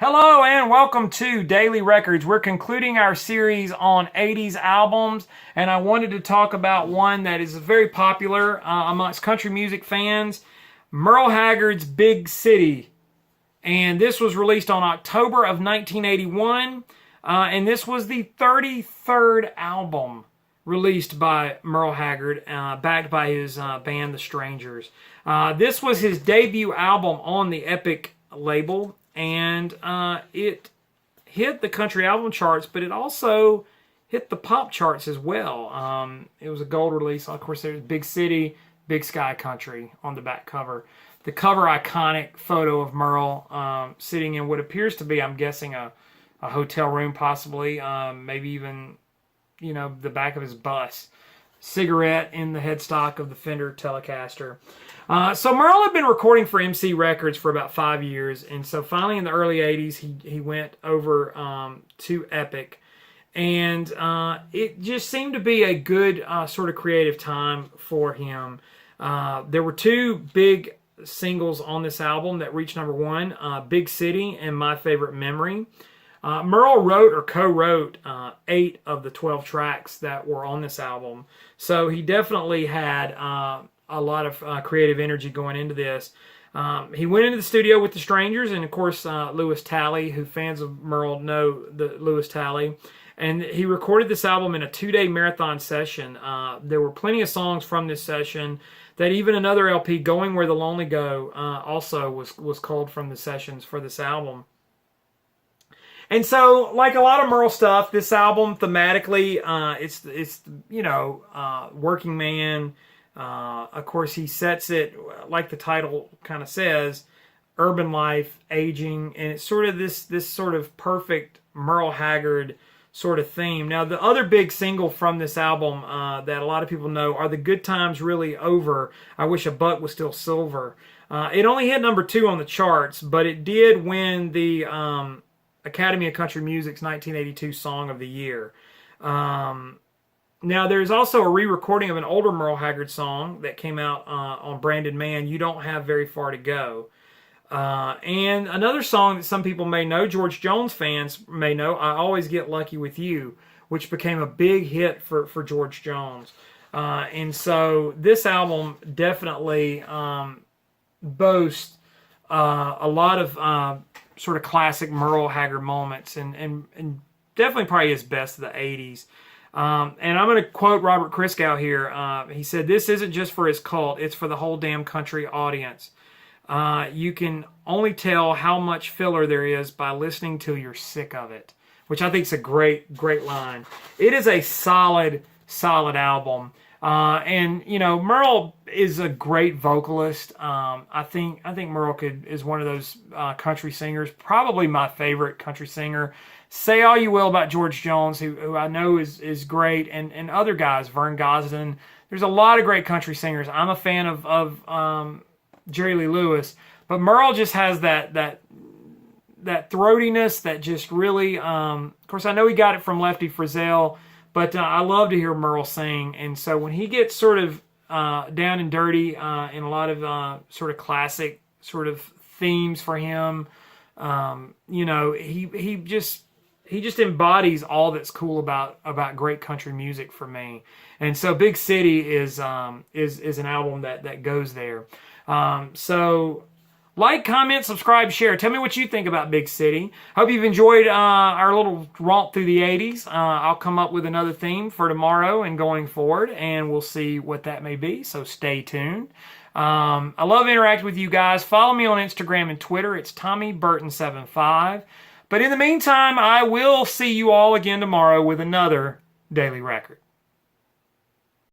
Hello and welcome to Daily Records. We're concluding our series on 80s albums, and I wanted to talk about one that is very popular amongst country music fans, Merle Haggard's Big City. And this was released on October of 1981, and this was the 33rd album released by Merle Haggard, backed by his band, The Strangers. This was his debut album on the Epic label, and it hit the country album charts, but it also hit the pop charts as well. It was a gold release. Of course, there's Big City, Big Sky Country on the back cover. The cover iconic photo of Merle sitting in what appears to be, I'm guessing, a hotel room, possibly, maybe even, the back of his bus. Cigarette in the headstock of the Fender Telecaster. So Merle had been recording for MC Records for about 5 years, and so finally in the early 80s he went over to Epic, and it just seemed to be a good sort of creative time for him. There were two big singles on this album that reached number one, Big City and My Favorite Memory. Merle wrote or co-wrote 8 of the 12 tracks that were on this album, so he definitely had a lot of creative energy going into this. He went into the studio with The Strangers, and of course Louis Talley, who fans of Merle know the Louis Talley, and he recorded this album in a 2-day marathon session. There were plenty of songs from this session that even another LP, Going Where the Lonely Go, also was culled from the sessions for this album. And so, like a lot of Merle stuff, this album thematically, it's working man. Of course, he sets it like the title kind of says, urban life, aging, and it's sort of this sort of perfect Merle Haggard sort of theme. Now, the other big single from this album that a lot of people know are The Good Times Really Over. I Wish a Buck Was Still Silver. It only hit number 2 on the charts, but it did win the Academy of Country Music's 1982 Song of the Year. Now, there's also a re-recording of an older Merle Haggard song that came out on Branded Man, You Don't Have Very Far to Go. And another song that some people may know, George Jones fans may know, I Always Get Lucky With You, which became a big hit for George Jones. And so this album definitely boasts a lot of sort of classic Merle Haggard moments, and definitely probably his best of the 80s. And I'm going to quote Robert Christgau here. He said, "This isn't just for his cult, it's for the whole damn country audience. You can only tell how much filler there is by listening till you're sick of it," which I think is a great line. It is a solid album. And Merle is a great vocalist. I think Merle is one of those country singers, probably my favorite country singer. Say all you will about George Jones, who I know is great, and other guys, Vern Gosdin. There's a lot of great country singers. I'm a fan of Jerry Lee Lewis, but Merle just has that throatiness that just really. Of course, I know he got it from Lefty Frizzell. But I love to hear Merle sing, and so when he gets sort of down and dirty in a lot of sort of classic sort of themes for him, he just embodies all that's cool about great country music for me. And so Big City is an album that goes there. So. Like, comment, subscribe, share. Tell me what you think about Big City. Hope you've enjoyed our little romp through the 80s. I'll come up with another theme for tomorrow and going forward, and we'll see what that may be, so stay tuned. I love interacting with you guys. Follow me on Instagram and Twitter. It's TommyBurton75. But in the meantime, I will see you all again tomorrow with another Daily Record.